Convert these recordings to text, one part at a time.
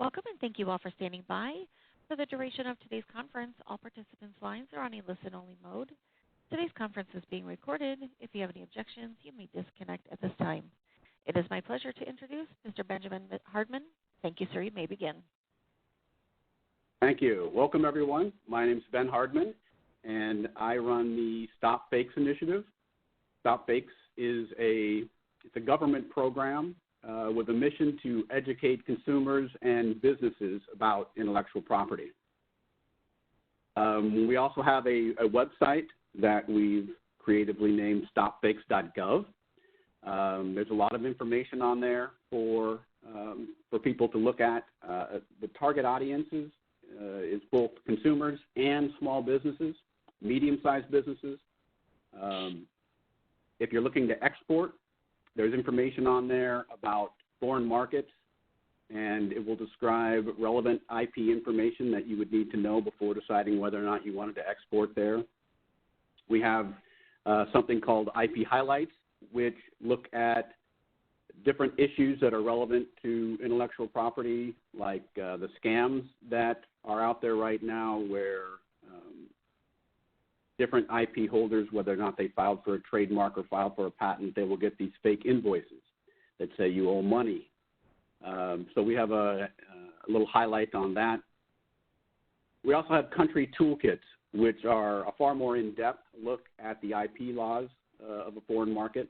Welcome and thank you all for standing by. For the duration of today's conference, all participants' lines are on a listen-only mode. Today's conference is being recorded. If you have any objections, you may disconnect at this time. It is my pleasure to introduce Mr. Benjamin Hardman. Thank you, sir. You may begin. Thank you. Welcome, everyone. My name is Ben Hardman, and I run the Stop Fakes initiative. Stop Fakes is it's a government program with a mission to educate consumers and businesses about intellectual property. We also have a website that we've creatively named stopfakes.gov. There's a lot of information on there for people to look at. The target audiences is both consumers and small businesses, medium-sized businesses. If you're looking to export, there's information on there about foreign markets, and it will describe relevant IP information that you would need to know before deciding whether or not you wanted to export there. We have something called IP Highlights, which look at different issues that are relevant to intellectual property, like the scams that are out there right now where different IP holders, whether or not they filed for a trademark or filed for a patent, they will get these fake invoices that say you owe money. So we have a little highlight on that. We also have country toolkits, which are a far more in-depth look at the IP laws of a foreign market.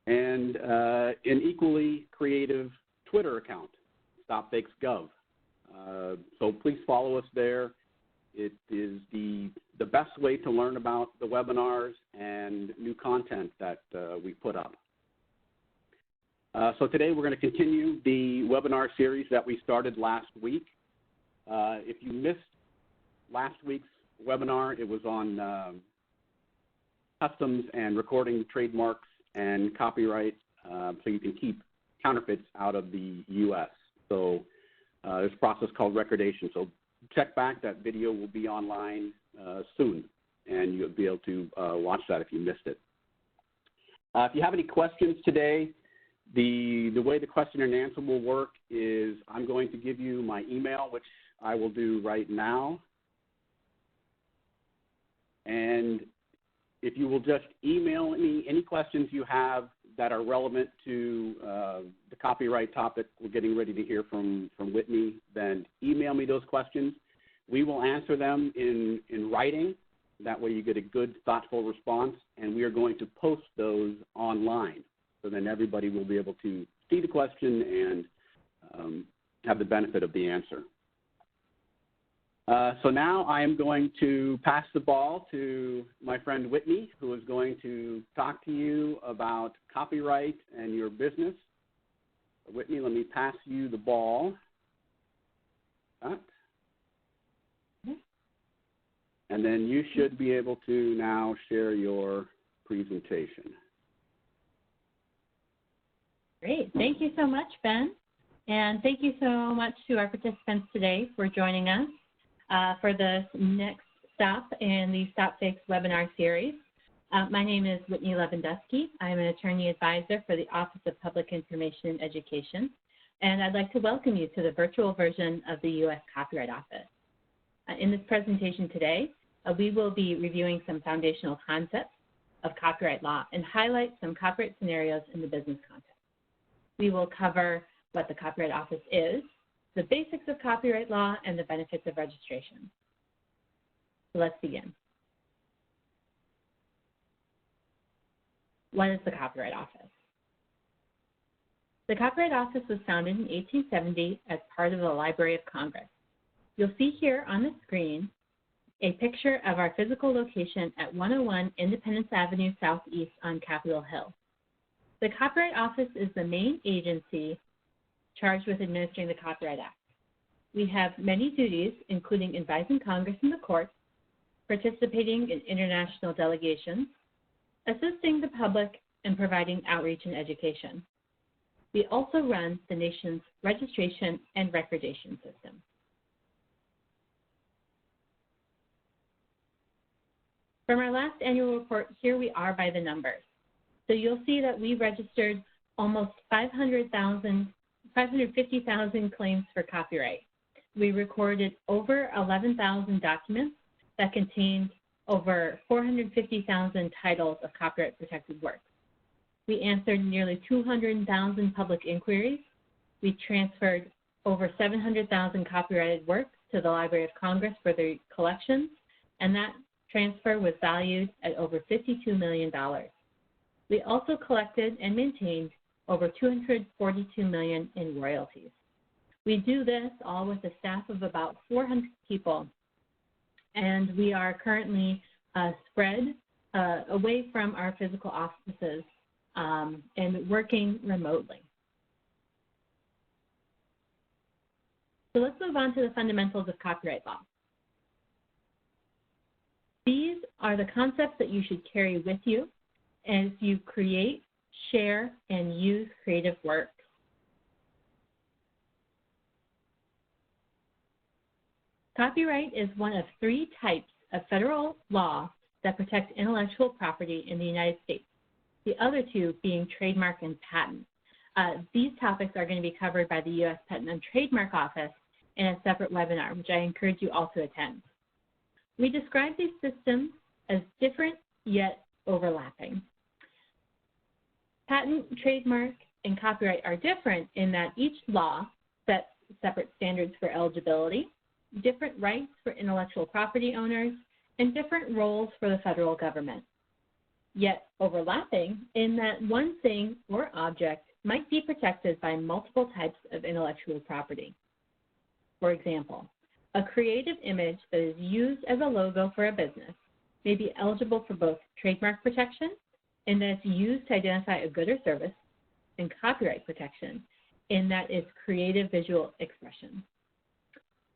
And an equally creative Twitter account, StopFakesGov. So please follow us there. It is the best way to learn about the webinars and new content that we put up. So today we're going to continue the webinar series that we started last week. If you missed last week's webinar, it was on customs and recording trademarks and copyright so you can keep counterfeits out of the U.S. So there's a process called recordation. So check back. That video will be online soon, and you'll be able to watch that if you missed it. If you have any questions today, the way the question and answer will work is I'm going to give you my email, which I will do right now. And if you will just email me any questions you have that are relevant to the copyright topic we're getting ready to hear from Whitney, then email me those questions. We will answer them in writing. That way you get a good, thoughtful response, and we are going to post those online. So then everybody will be able to see the question and have the benefit of the answer. So now I am going to pass the ball to my friend Whitney, who is going to talk to you about copyright and your business. Whitney, let me pass you the ball. And then you should be able to now share your presentation. Great. Thank you so much, Ben. And thank you so much to our participants today for joining us for this next stop in the Stop Fakes webinar series. My name is Whitney Lewandowski. I'm an attorney advisor for the Office of Public Information and Education, and I'd like to welcome you to the virtual version of the U.S. Copyright Office. In this presentation today, we will be reviewing some foundational concepts of copyright law and highlight some copyright scenarios in the business context. We will cover what the Copyright Office is, the basics of copyright law, and the benefits of registration. So let's begin. What is the Copyright Office? The Copyright Office was founded in 1870 as part of the Library of Congress. You'll see here on the screen a picture of our physical location at 101 Independence Avenue Southeast on Capitol Hill. The Copyright Office is the main agency charged with administering the Copyright Act. We have many duties, including advising Congress and the courts, participating in international delegations, assisting the public, and providing outreach and education. We also run the nation's registration and recordation system. From our last annual report, here we are by the numbers. So you'll see that we registered almost 500,000 550,000 claims for copyright. We recorded over 11,000 documents that contained over 450,000 titles of copyright-protected works. We answered nearly 200,000 public inquiries. We transferred over 700,000 copyrighted works to the Library of Congress for their collections, and that transfer was valued at over $52 million. We also collected and maintained over $242 million in royalties. We do this all with a staff of about 400 people, and we are currently spread away from our physical offices and working remotely. So let's move on to the fundamentals of copyright law. These are the concepts that you should carry with you as you create, share, and use creative works. Copyright is one of 3 types of federal law that protect intellectual property in the United States, the other 2 being trademark and patent. These topics are going to be covered by the U.S. Patent and Trademark Office in a separate webinar, which I encourage you all to attend. We describe these systems as different yet overlapping. Patent, trademark, and copyright are different in that each law sets separate standards for eligibility, different rights for intellectual property owners, and different roles for the federal government. Yet overlapping in that one thing or object might be protected by multiple types of intellectual property. For example, a creative image that is used as a logo for a business may be eligible for both trademark protection in that it's used to identify a good or service, and copyright protection in that it's creative visual expression.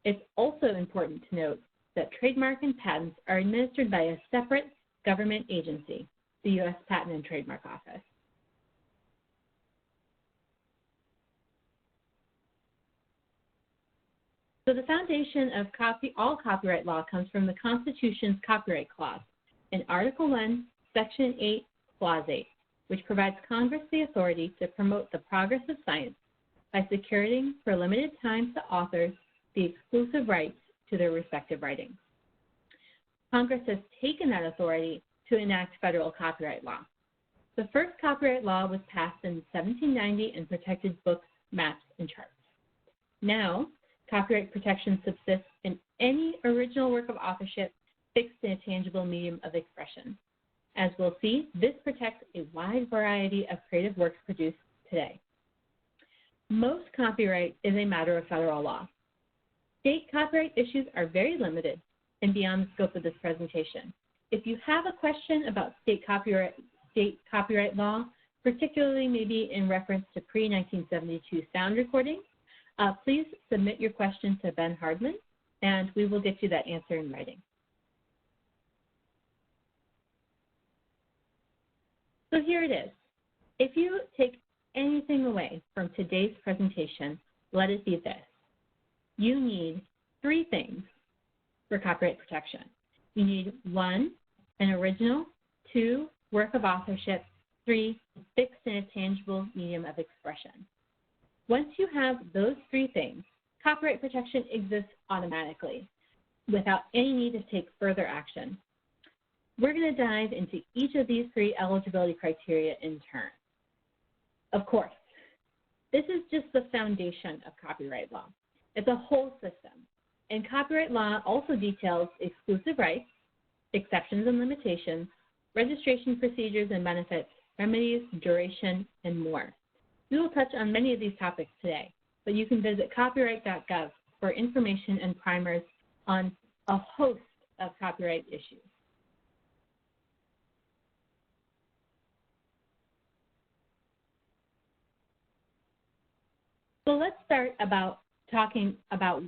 It's also important to note that trademark and patents are administered by a separate government agency, the U.S. Patent and Trademark Office. So the foundation of all copyright law comes from the Constitution's Copyright Clause in Article 1, Section 8, Clause 8, which provides Congress the authority to promote the progress of science by securing for limited time to authors the exclusive rights to their respective writings. Congress has taken that authority to enact federal copyright law. The first copyright law was passed in 1790 and protected books, maps, and charts. Now, copyright protection subsists in any original work of authorship fixed in a tangible medium of expression. As we'll see, this protects a wide variety of creative works produced today. Most copyright is a matter of federal law. State copyright issues are very limited and beyond the scope of this presentation. If you have a question about state copyright law, particularly maybe in reference to pre-1972 sound recordings, please submit your question to Ben Hardman, and we will get you that answer in writing. So here it is. If you take anything away from today's presentation, let it be this. You need 3 things for copyright protection. You need 1, an original, 2, work of authorship, 3, fixed in a tangible medium of expression. Once you have those 3 things, copyright protection exists automatically without any need to take further action. We're going to dive into each of these 3 eligibility criteria in turn. Of course, this is just the foundation of copyright law. It's a whole system, and copyright law also details exclusive rights, exceptions and limitations, registration procedures and benefits, remedies, duration, and more. We will touch on many of these topics today, but you can visit copyright.gov for information and primers on a host of copyright issues. So let's start talking about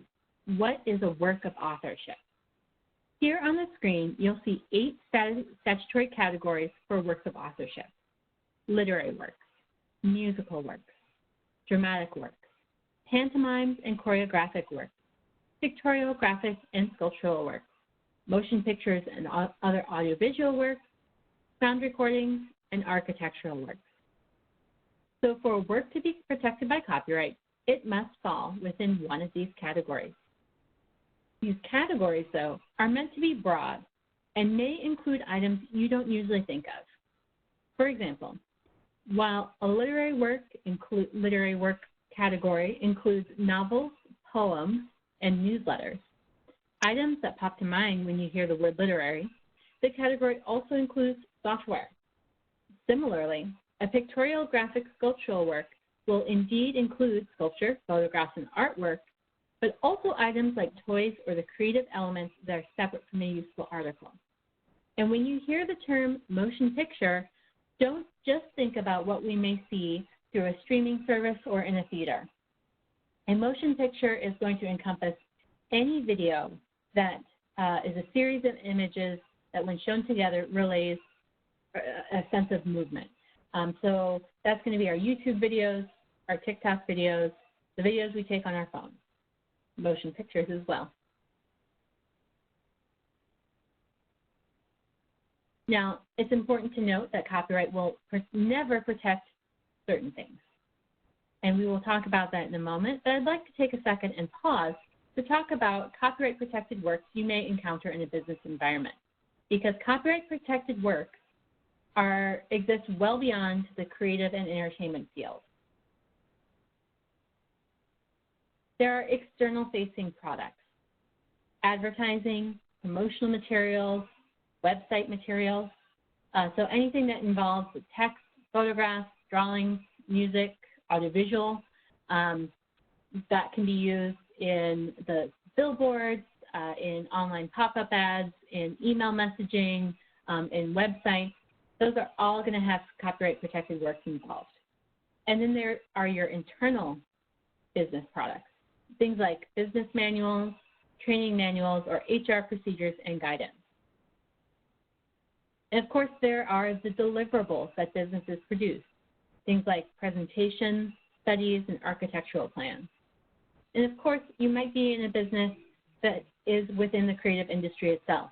what is a work of authorship. Here on the screen, you'll see 8 statutory categories for works of authorship: literary works, musical works, dramatic works, pantomimes and choreographic works, pictorial, graphic, and sculptural works, motion pictures and other audiovisual works, sound recordings, and architectural works. So for a work to be protected by copyright, it must fall within one of these categories. These categories, though, are meant to be broad and may include items you don't usually think of. For example, while a literary work category includes novels, poems, and newsletters, items that pop to mind when you hear the word literary, the category also includes software. Similarly, a pictorial graphic sculptural work will indeed include sculpture, photographs, and artwork, but also items like toys or the creative elements that are separate from a useful article. And when you hear the term motion picture, don't just think about what we may see through a streaming service or in a theater. A motion picture is going to encompass any video that is a series of images that, when shown together, relays a sense of movement. So that's going to be our YouTube videos, our TikTok videos, the videos we take on our phone, motion pictures as well. Now, it's important to note that copyright will never protect certain things. And we will talk about that in a moment, but I'd like to take a second and pause to talk about copyright protected works you may encounter in a business environment, because copyright protected works exist well beyond the creative and entertainment field. There are external facing products, advertising, promotional materials, website materials, so anything that involves text, photographs, drawings, music, audiovisual, that can be used in the billboards, in online pop-up ads, in email messaging, in websites. Those are all going to have copyright protected works involved. And then there are your internal business products, things like business manuals, training manuals, or HR procedures and guidance. And of course, there are the deliverables that businesses produce, things like presentations, studies, and architectural plans. And of course, you might be in a business that is within the creative industry itself.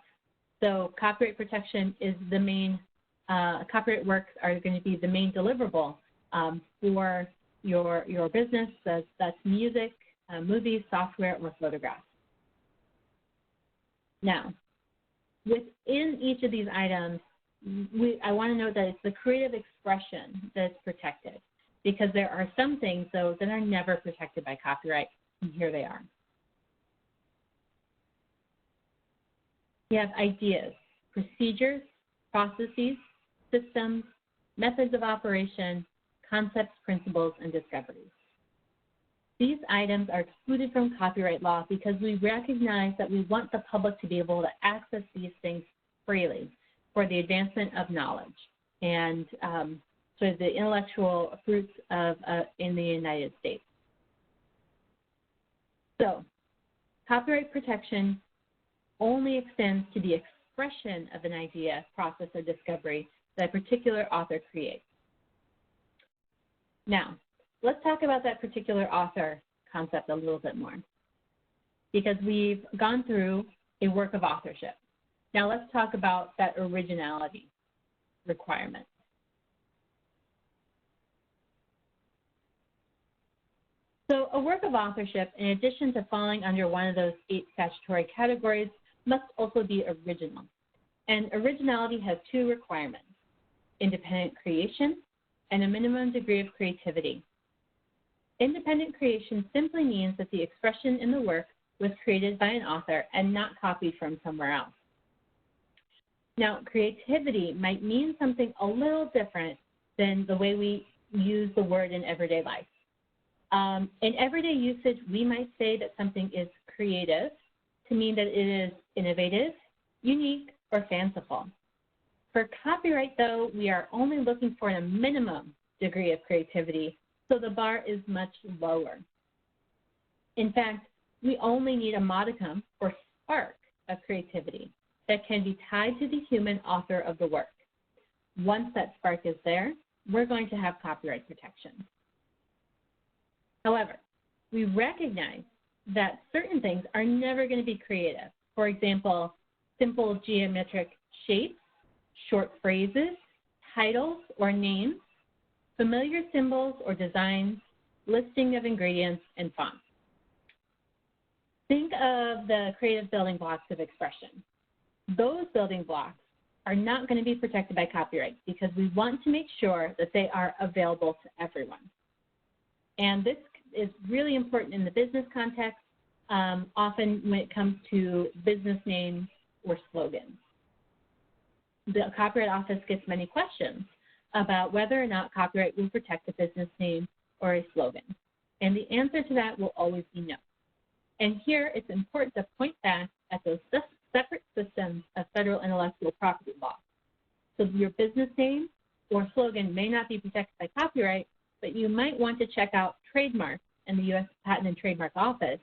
So copyright protection is the main, copyright works are going to be the main deliverable for your business. That's music, movies, software, or photographs. Now, within each of these items, I want to note that it's the creative expression that's protected, because there are some things, though, that are never protected by copyright, and here they are. You have ideas, procedures, processes, systems, methods of operation, concepts, principles, and discoveries. These items are excluded from copyright law because we recognize that we want the public to be able to access these things freely for the advancement of knowledge and sort of the intellectual fruits of in the United States. So, copyright protection only extends to the expression of an idea, process, or discovery that a particular author creates. Now, let's talk about that particular author concept a little bit more, because we've gone through a work of authorship. Now let's talk about that originality requirement. So a work of authorship, in addition to falling under one of those 8 statutory categories, must also be original. And originality has 2 requirements: independent creation and a minimum degree of creativity. Independent creation simply means that the expression in the work was created by an author and not copied from somewhere else. Now, creativity might mean something a little different than the way we use the word in everyday life. In everyday usage, we might say that something is creative to mean that it is innovative, unique, or fanciful. For copyright, though, we are only looking for a minimum degree of creativity, so the bar is much lower. In fact, we only need a modicum or spark of creativity that can be tied to the human author of the work. Once that spark is there, we're going to have copyright protection. However, we recognize that certain things are never going to be creative. For example, simple geometric shapes, short phrases, titles or names, familiar symbols or designs, listing of ingredients, and fonts. Think of the creative building blocks of expression. Those building blocks are not going to be protected by copyright because we want to make sure that they are available to everyone. And this is really important in the business context, often when it comes to business names or slogans. The Copyright Office gets many questions about whether or not copyright will protect a business name or a slogan. And the answer to that will always be no. And here it's important to point back at those separate systems of federal intellectual property law. So your business name or slogan may not be protected by copyright, but you might want to check out trademarks in the U.S. Patent and Trademark Office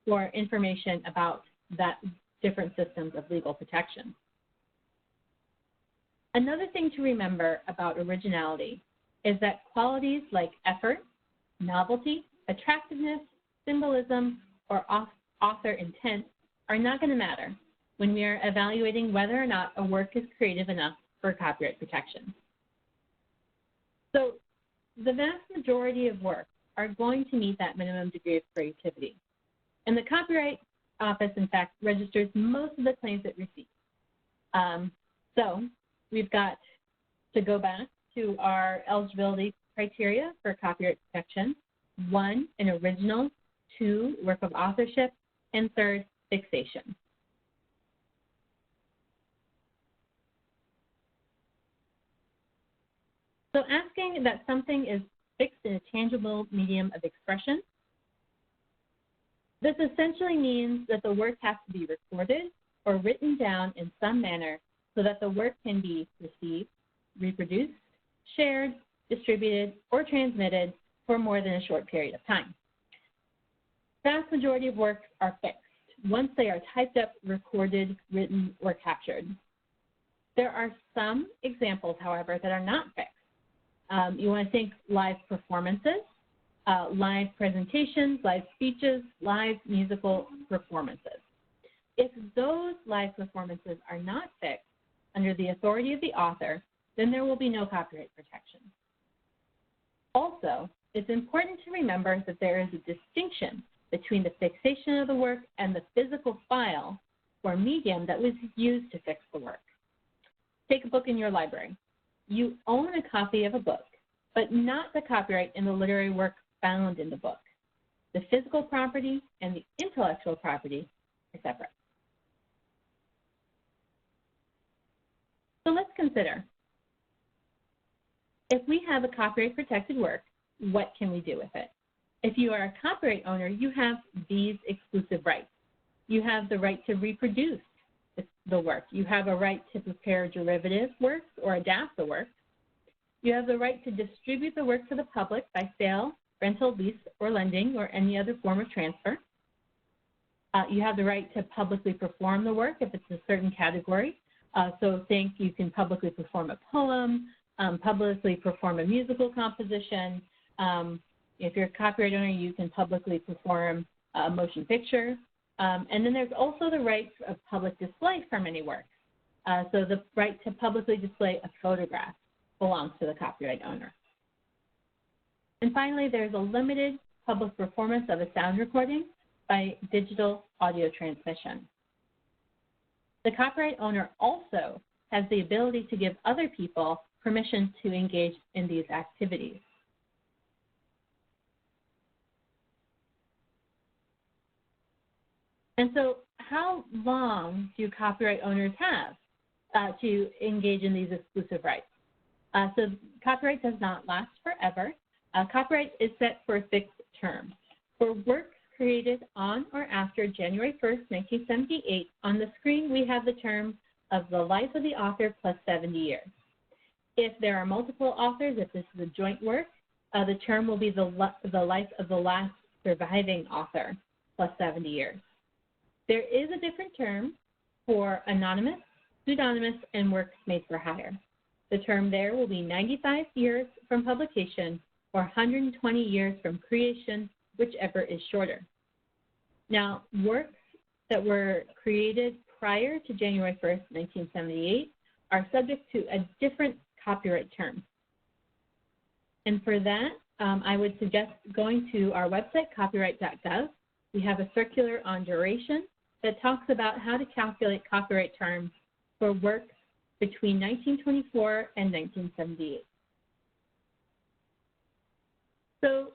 for information about that different systems of legal protection. Another thing to remember about originality is that qualities like effort, novelty, attractiveness, symbolism, or author intent are not going to matter when we are evaluating whether or not a work is creative enough for copyright protection. So the vast majority of works are going to meet that minimum degree of creativity. And the Copyright Office, in fact, registers most of the claims it receives. So we've got to go back to our eligibility criteria for copyright protection. 1, an original. 2, work of authorship. And 3rd, fixation. So asking that something is fixed in a tangible medium of expression, this essentially means that the work has to be recorded or written down in some manner so that the work can be received, reproduced, shared, distributed, or transmitted for more than a short period of time. Vast majority of works are fixed once they are typed up, recorded, written, or captured. There are some examples, however, that are not fixed. You want to think live performances, live presentations, live speeches, live musical performances. If those live performances are not fixed under the authority of the author, then there will be no copyright protection. Also, it's important to remember that there is a distinction between the fixation of the work and the physical file or medium that was used to fix the work. Take a book in your library. You own a copy of a book, but not the copyright in the literary work found in the book. The physical property and the intellectual property are separate. So let's consider, if we have a copyright protected work, what can we do with it? If you are a copyright owner, you have these exclusive rights. You have the right to reproduce the work. You have a right to prepare derivative works or adapt the work. You have the right to distribute the work to the public by sale, rental, lease, or lending, or any other form of transfer. You have the right to publicly perform the work if it's a certain category. So think you can publicly perform a poem, publicly perform a musical composition. If you're a copyright owner, you can publicly perform a motion picture. And then there's also the right of public display for many works. So the right to publicly display a photograph belongs to the copyright owner. And finally, there's a limited public performance of a sound recording by digital audio transmission. The copyright owner also has the ability to give other people permission to engage in these activities. And so how long do copyright owners have to engage in these exclusive rights? So copyright does not last forever. Copyright is set for a fixed term. For works created on or after January 1st, 1978, on the screen we have the term of the life of the author plus 70 years. If there are multiple authors, if this is a joint work, the term will be the life of the last surviving author plus 70 years. There is a different term for anonymous, pseudonymous, and works made for hire. The term there will be 95 years from publication or 120 years from creation, whichever is shorter. Now, works that were created prior to January 1st, 1978 are subject to a different copyright term. And for that, I would suggest going to our website, copyright.gov. We have a circular on duration that talks about how to calculate copyright terms for work between 1924 and 1978. So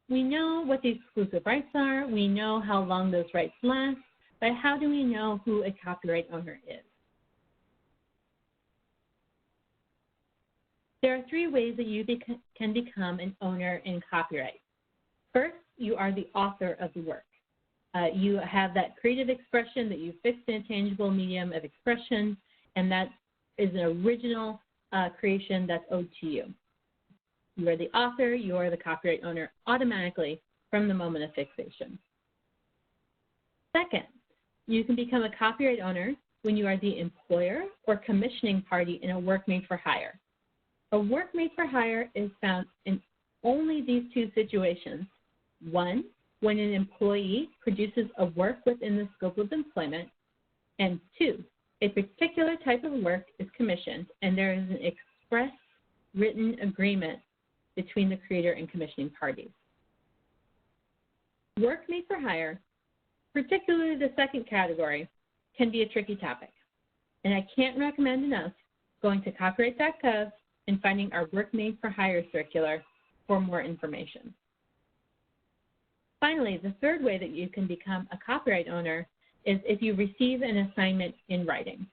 we know what the exclusive rights are. We know how long those rights last, but how do we know who a copyright owner is? There are three ways that you can become an owner in copyright. First, you are the author of the work. You have that creative expression that you fixed in a tangible medium of expression, and that is an original creation that's owed to you. You are the author, you are the copyright owner automatically from the moment of fixation. Second, you can become a copyright owner when you are the employer or commissioning party in a work made for hire. A work made for hire is found in only these two situations. One, when an employee produces a work within the scope of employment, and two, a particular type of work is commissioned and there is an express written agreement between the creator and commissioning parties. Work made for hire, particularly the second category, can be a tricky topic, and I can't recommend enough going to copyright.gov and finding our Work Made for Hire circular for more information. Finally, the third way that you can become a copyright owner is if you receive an assignment in writing.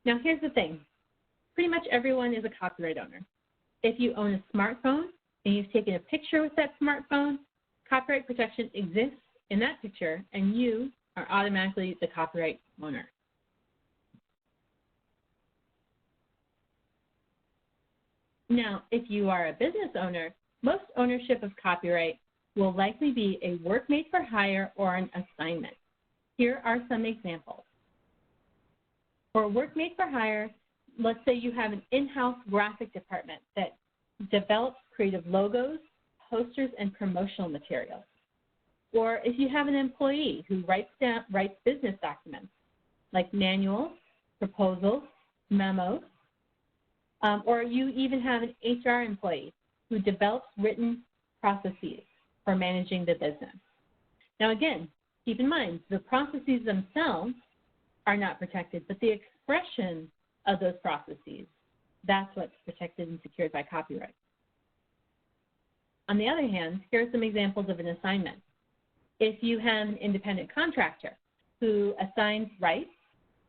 Now, here's the thing. Pretty much everyone is a copyright owner. If you own a smartphone and you've taken a picture with that smartphone, copyright protection exists in that picture, and you are automatically the copyright owner. Now, if you are a business owner, most ownership of copyright will likely be a work made for hire or an assignment. Here are some examples. For work made for hire, let's say you have an in-house graphic department that develops creative logos, posters, and promotional materials. Or if you have an employee who writes business documents like manuals, proposals, memos, or you even have an HR employee who develops written processes for managing the business. Now again, keep in mind, the processes themselves are not protected, but the expression of those processes, that's what's protected and secured by copyright. On the other hand, here are some examples of an assignment. If you have an independent contractor who assigns rights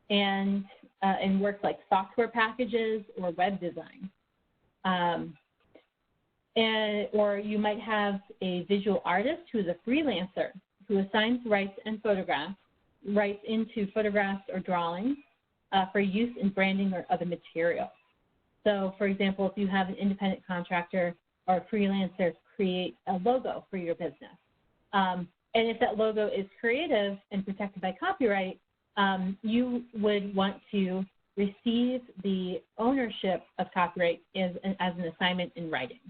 and works like software packages or web design, or you might have a visual artist who is a freelancer who assigns rights and rights into photographs or drawings for use in branding or other materials. So, for example, if you have an independent contractor or a freelancer create a logo for your business, and if that logo is creative and protected by copyright, you would want to receive the ownership of copyright as an assignment in writing.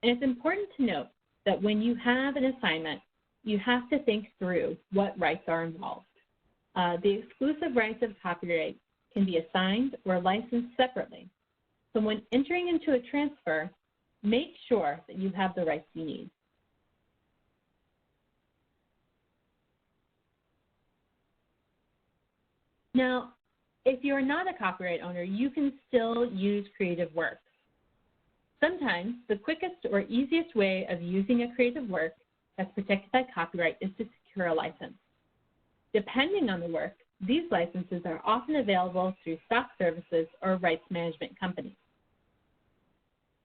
And it's important to note that when you have an assignment, you have to think through what rights are involved. The exclusive rights of copyright can be assigned or licensed separately. So when entering into a transfer, make sure that you have the rights you need. Now, if you're not a copyright owner, you can still use creative works. Sometimes the quickest or easiest way of using a creative work that's protected by copyright is to secure a license. Depending on the work, these licenses are often available through stock services or rights management companies.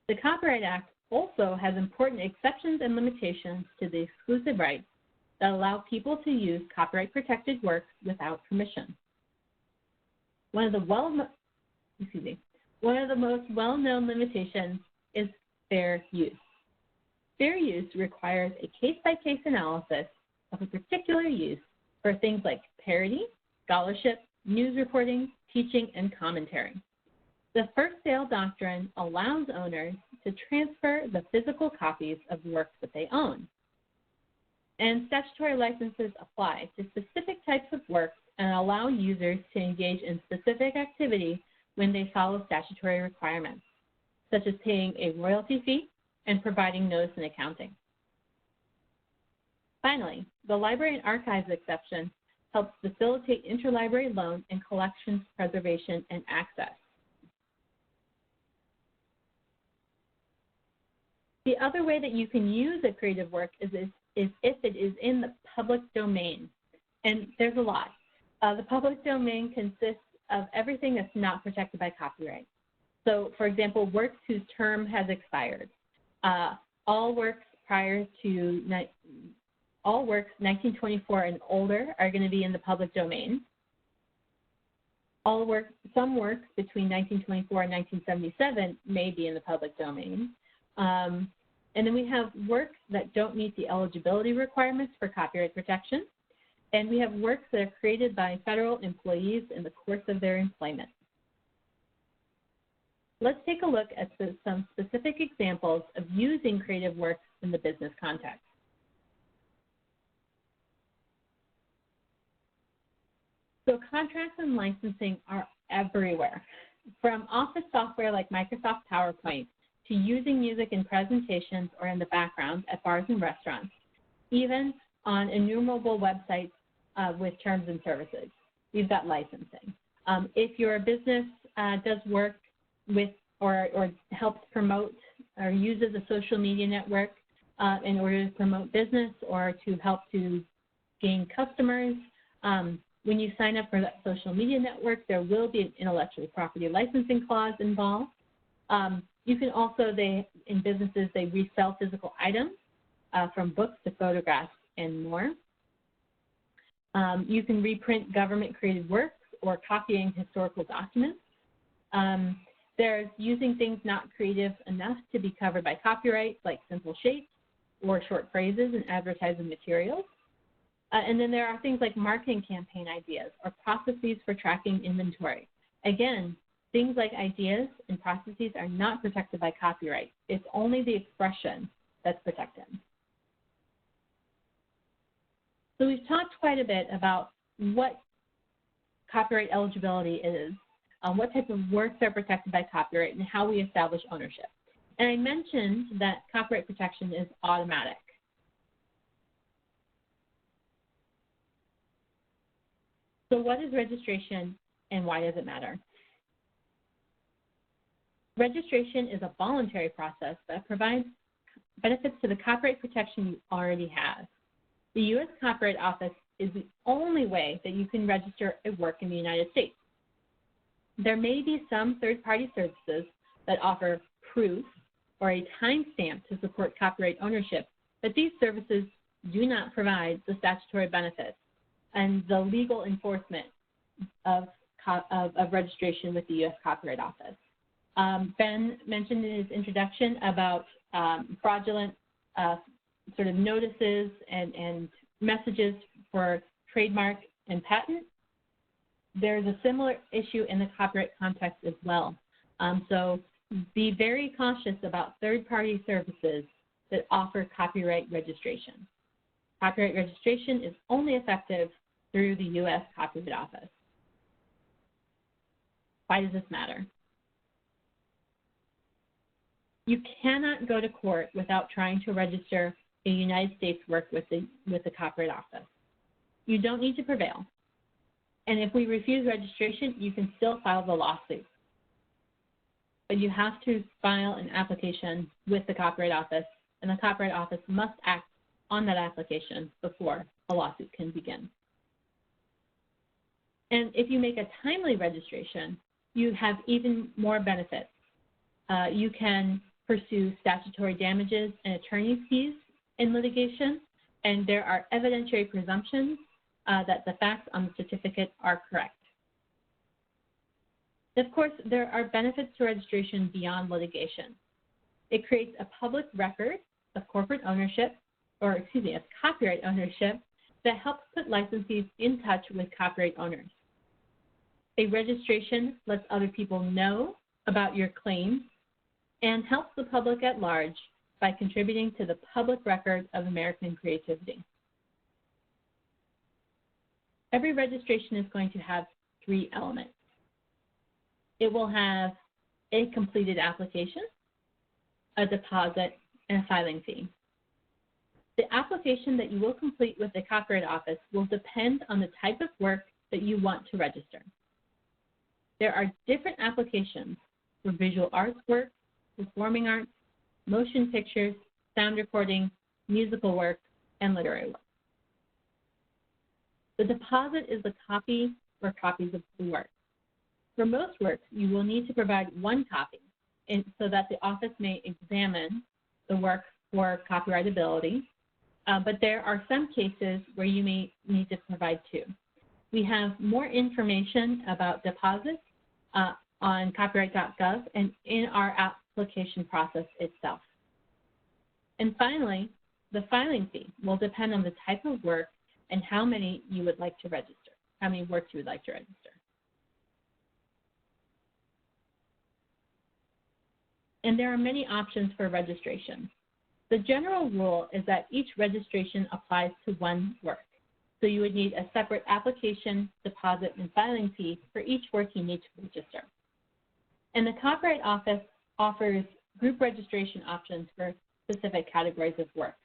The Copyright Act also has important exceptions and limitations to the exclusive rights that allow people to use copyright-protected works without permission. One of the most well-known limitations is fair use. Fair use requires a case-by-case analysis of a particular use for things like parody, scholarship, news reporting, teaching, and commentary. The first sale doctrine allows owners to transfer the physical copies of works that they own. And statutory licenses apply to specific types of works and allow users to engage in specific activity when they follow statutory requirements. such as paying a royalty fee and providing notice and accounting. Finally, the Library and Archives exception helps facilitate interlibrary loan and collections preservation and access. The other way that you can use a creative work is if it is in the public domain. And there's a lot. The public domain consists of everything that's not protected by copyright. So, for example, works whose term has expired. All works 1924 and older are going to be in the public domain. Some works between 1924 and 1977 may be in the public domain. And then we have works that don't meet the eligibility requirements for copyright protection. And we have works that are created by federal employees in the course of their employment. Let's take a look at some specific examples of using creative works in the business context. So contracts and licensing are everywhere, from office software like Microsoft PowerPoint to using music in presentations or in the background at bars and restaurants, even on innumerable websites with terms and services. We've got licensing. If your business does work with or helps promote or uses a social media network in order to promote business or to help to gain customers, when you sign up for that social media network, there will be an intellectual property licensing clause involved. You can also, in businesses, they resell physical items from books to photographs and more. You can reprint government-created works or copying historical documents. There's using things not creative enough to be covered by copyright, like simple shapes or short phrases in advertising materials. And then there are things like marketing campaign ideas or processes for tracking inventory. Again, things like ideas and processes are not protected by copyright. It's only the expression that's protected. So we've talked quite a bit about what copyright eligibility is, what type of works are protected by copyright, and how we establish ownership. And I mentioned that copyright protection is automatic. So what is registration and why does it matter? Registration is a voluntary process that provides benefits to the copyright protection you already have. The U.S. Copyright Office is the only way that you can register a work in the United States. There may be some third-party services that offer proof or a timestamp to support copyright ownership, but these services do not provide the statutory benefits and the legal enforcement of registration with the U.S. Copyright Office. Ben mentioned in his introduction about fraudulent sort of notices and messages for trademark and patent. There's a similar issue in the copyright context as well. So be very cautious about third-party services that offer copyright registration. Copyright registration is only effective through the U.S. Copyright Office. Why does this matter? You cannot go to court without trying to register a United States work with the Copyright Office. You don't need to prevail. And if we refuse registration, you can still file the lawsuit. But you have to file an application with the Copyright Office, and the Copyright Office must act on that application before a lawsuit can begin. And if you make a timely registration, you have even more benefits. You can pursue statutory damages and attorney's fees in litigation, and there are evidentiary presumptions that the facts on the certificate are correct. Of course, there are benefits to registration beyond litigation. It creates a public record of corporate ownership, or excuse me, of copyright ownership that helps put licensees in touch with copyright owners. A registration lets other people know about your claims and helps the public at large by contributing to the public record of American creativity. Every registration is going to have 3 elements. It will have a completed application, a deposit, and a filing fee. The application that you will complete with the Copyright Office will depend on the type of work that you want to register. There are different applications for visual arts work, performing arts, motion pictures, sound recording, musical work, and literary work. The deposit is the copy or copies of the work. For most works, you will need to provide one copy so that the office may examine the work for copyrightability, but there are some cases where you may need to provide two. We have more information about deposits on copyright.gov and in our application process itself. And finally, the filing fee will depend on the type of work and how many you would like to register, how many works you would like to register. And there are many options for registration. The general rule is that each registration applies to one work. So you would need a separate application, deposit, and filing fee for each work you need to register. And the Copyright Office offers group registration options for specific categories of work.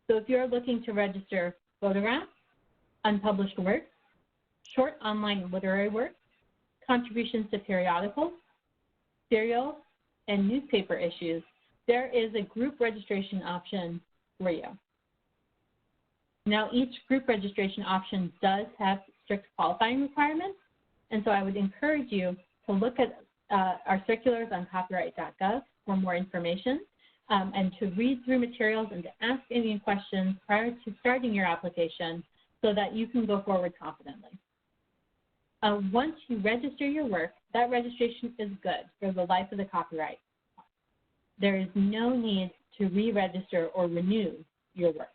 So if you're looking to register photographs, unpublished works, short online literary works, contributions to periodicals, serials, and newspaper issues, there is a group registration option for you. Now, each group registration option does have strict qualifying requirements, and so I would encourage you to look at our circulars on copyright.gov for more information and to read through materials and to ask any questions prior to starting your application so that you can go forward confidently. Once you register your work, that registration is good for the life of the copyright. There is no need to re-register or renew your work.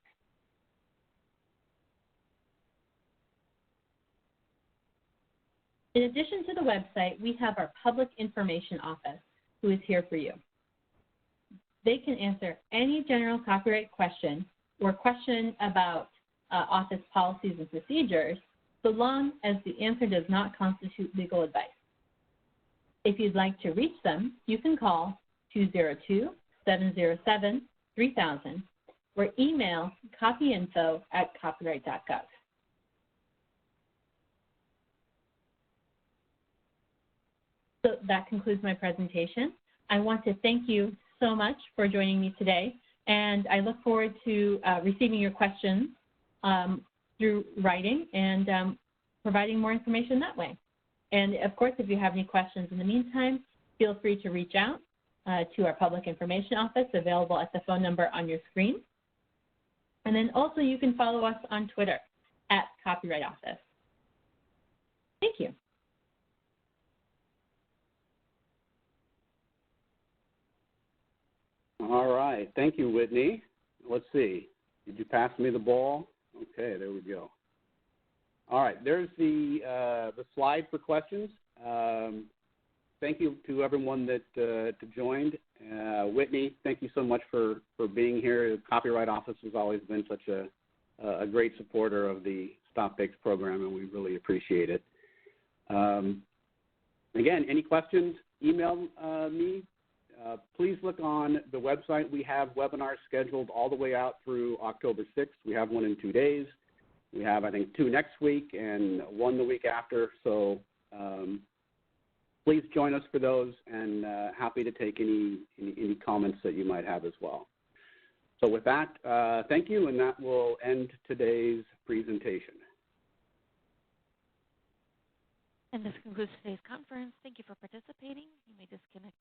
In addition to the website, we have our Public Information Office, who is here for you. They can answer any general copyright question or question about office policies and procedures, so long as the answer does not constitute legal advice. If you'd like to reach them, you can call 202-707-3000 or email copyinfo@copyright.gov. So that concludes my presentation. I want to thank you so much for joining me today, and I look forward to receiving your questions through writing and providing more information that way. And of course, if you have any questions in the meantime, feel free to reach out to our Public Information Office, available at the phone number on your screen. And then also you can follow us on Twitter @Copyright Office. Thank you. All right. Thank you, Whitney. Let's see. Did you pass me the ball? Okay, there we go. All right. There's the slide for questions. Thank you to everyone that joined. Whitney, thank you so much for being here. The Copyright Office has always been such a great supporter of the Stop Fakes program, and we really appreciate it. Again, any questions, email me. Please look on the website. We have webinars scheduled all the way out through October 6th. We have one in 2 days. We have, I think, 2 next week and 1 the week after. So please join us for those, and happy to take any comments that you might have as well. So with that, thank you, and that will end today's presentation. And this concludes today's conference. Thank you for participating. You may disconnect.